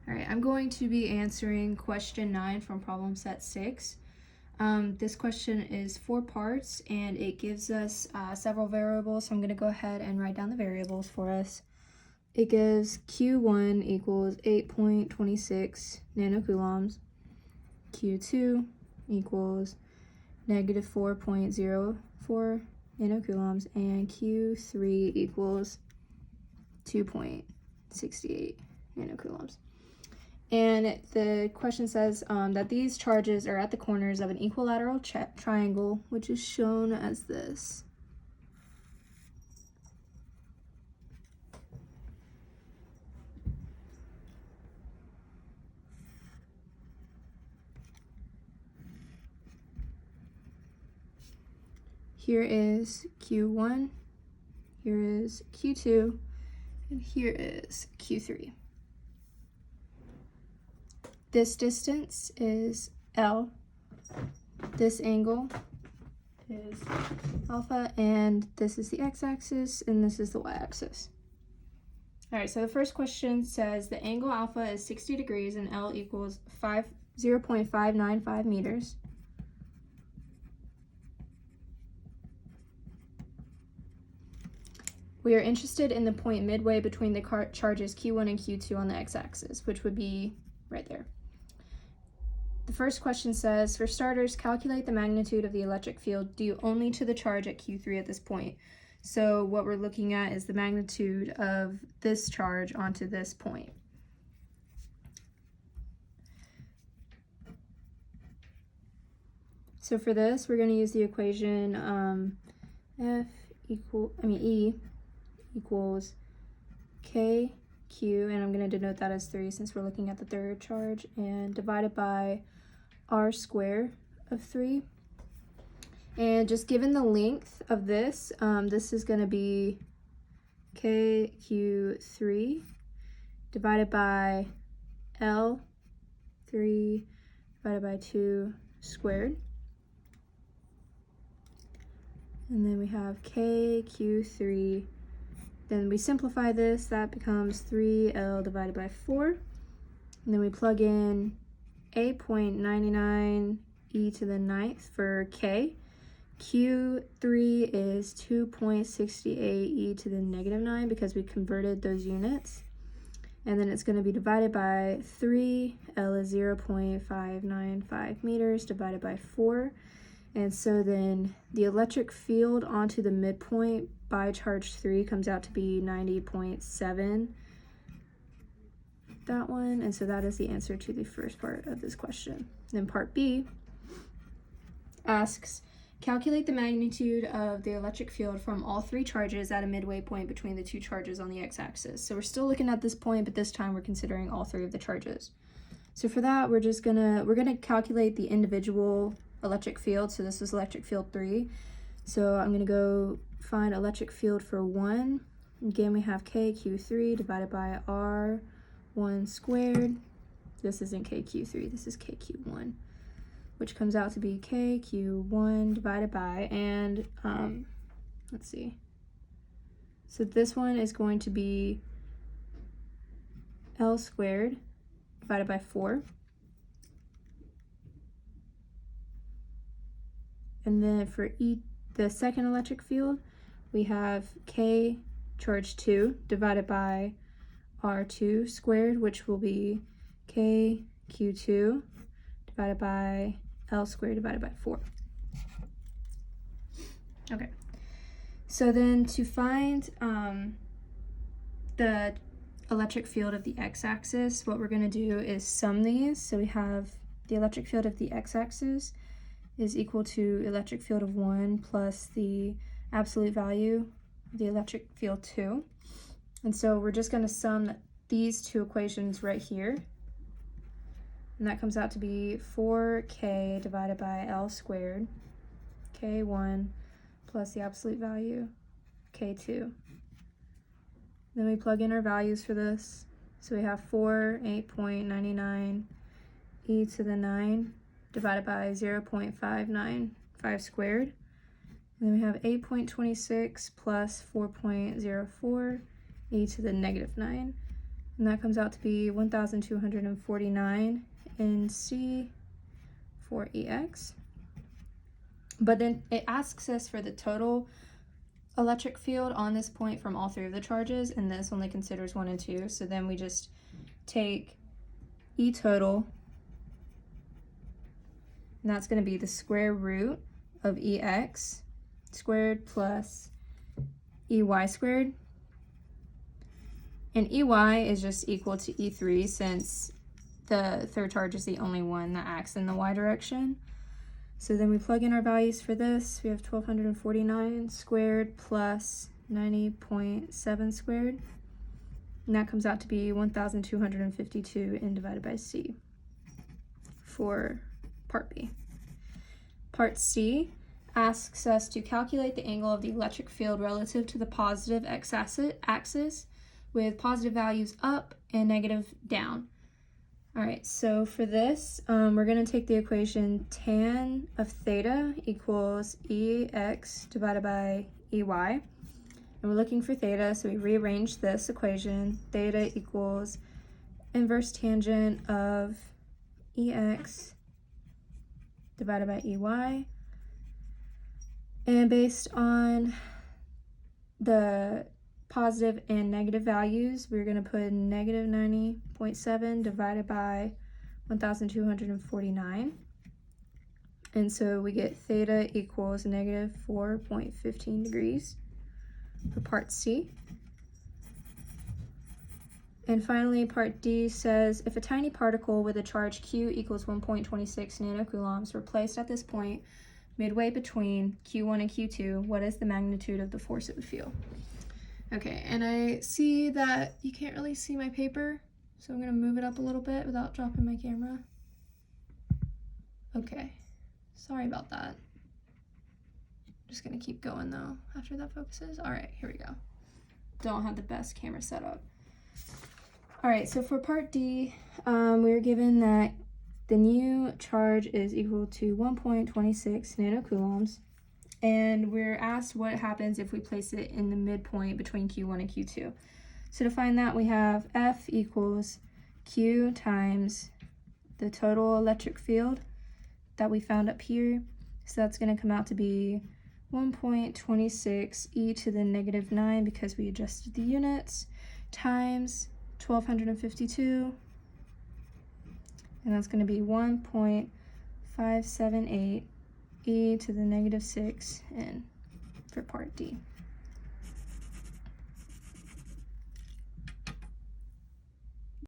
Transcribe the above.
All right, I'm going to be answering question 9 from problem set 6. This question is 4 parts and it gives us several variables, so I'm going to go ahead and write down the variables for us. It gives Q1 equals 8.26 nanocoulombs, Q2 equals negative 4.04 nanocoulombs, and Q3 equals 2.68 nanocoulombs. And the question says that these charges are at the corners of an equilateral triangle, which is shown as this. Here is Q1, here is Q2, and here is Q3. This distance is L, this angle is alpha, and this is the x-axis, and this is the y-axis. All right, so the first question says the angle alpha is 60 degrees and L equals 0.595 meters. We are interested in the point midway between the charges Q1 and Q2 on the x-axis, which would be right there. The first question says, for starters, calculate the magnitude of the electric field due only to the charge at Q3 at this point. So what we're looking at is the magnitude of this charge onto this point. So for this, we're going to use the equation E equals KQ, and I'm going to denote that as 3 since we're looking at the third charge, and divided by R squared of 3. And just given the length of this, this is going to be KQ3 divided by L3 divided by 2 squared. And then we have KQ3. Then we simplify this, that becomes 3L divided by 4. And then we plug in 8.99 e to the 9th for K. Q3 is 2.68 e to the negative 9 because we converted those units. And then it's going to be divided by 3. L is 0.595 meters divided by 4. And so then the electric field onto the midpoint by charge 3 comes out to be 90.7. That one. And so that is the answer to the first part of this question. Then part B asks, calculate the magnitude of the electric field from all 3 charges at a midway point between the 2 charges on the x-axis. So we're still looking at this point, but this time we're considering all 3 of the charges. So for that, we're gonna calculate the individual electric field. So this is electric field 3. So I'm gonna go find electric field for 1. Again, we have KQ3 divided by R1 squared. This isn't KQ3, this is KQ1, which comes out to be KQ1 divided by, and let's see. So this one is going to be L squared divided by 4. And then for the second electric field, we have K charge 2 divided by R2 squared, which will be KQ2 divided by L squared divided by 4. Okay, so then to find the electric field of the x-axis, what we're going to do is sum these. So we have the electric field of the x-axis is equal to electric field of 1 plus the absolute value of the electric field 2. And so we're just going to sum these 2 equations right here. And that comes out to be 4K divided by L squared, K1 plus the absolute value, K2. Then we plug in our values for this. So we have 8.99 e to the 9 divided by 0.595 squared. And then we have 8.26 plus 4.04 e to the negative 9. and that comes out to be 1,249 in C for EX. But then it asks us for the total electric field on this point from all three of the charges, and this only considers 1 and 2. So then we just take E total, and that's going to be the square root of EX squared plus EY squared. And EY is just equal to E3 since the third charge is the only one that acts in the Y direction. So then we plug in our values for this. We have 1,249 squared plus 90.7 squared. And that comes out to be 1,252 n divided by C for part B. Part C asks us to calculate the angle of the electric field relative to the positive x-axis with positive values up and negative down. All right, so for this, we're going to take the equation tan of theta equals EX divided by EY. And we're looking for theta, so we rearrange this equation. Theta equals inverse tangent of EX divided by EY. And based on the positive and negative values, we're going to put negative 90.7 divided by 1,249. And so we get theta equals negative 4.15 degrees for part C. And finally, part D says, if a tiny particle with a charge Q equals 1.26 nanocoulombs were placed at this point, midway between Q1 and Q2, what is the magnitude of the force it would feel? Okay, and I see that you can't really see my paper, so I'm going to move it up a little bit without dropping my camera. Okay, sorry about that. Just going to keep going though after that focuses. All right, here we go. Don't have the best camera setup. All right, so for part D, we were given that the new charge is equal to 1.26 nanocoulombs. And we're asked what happens if we place it in the midpoint between Q1 and Q2. So to find that, we have F equals Q times the total electric field that we found up here. So that's going to come out to be 1.26 e to the negative 9 because we adjusted the units times 1,252. And that's going to be 1.578 e to the negative 6 n for part D.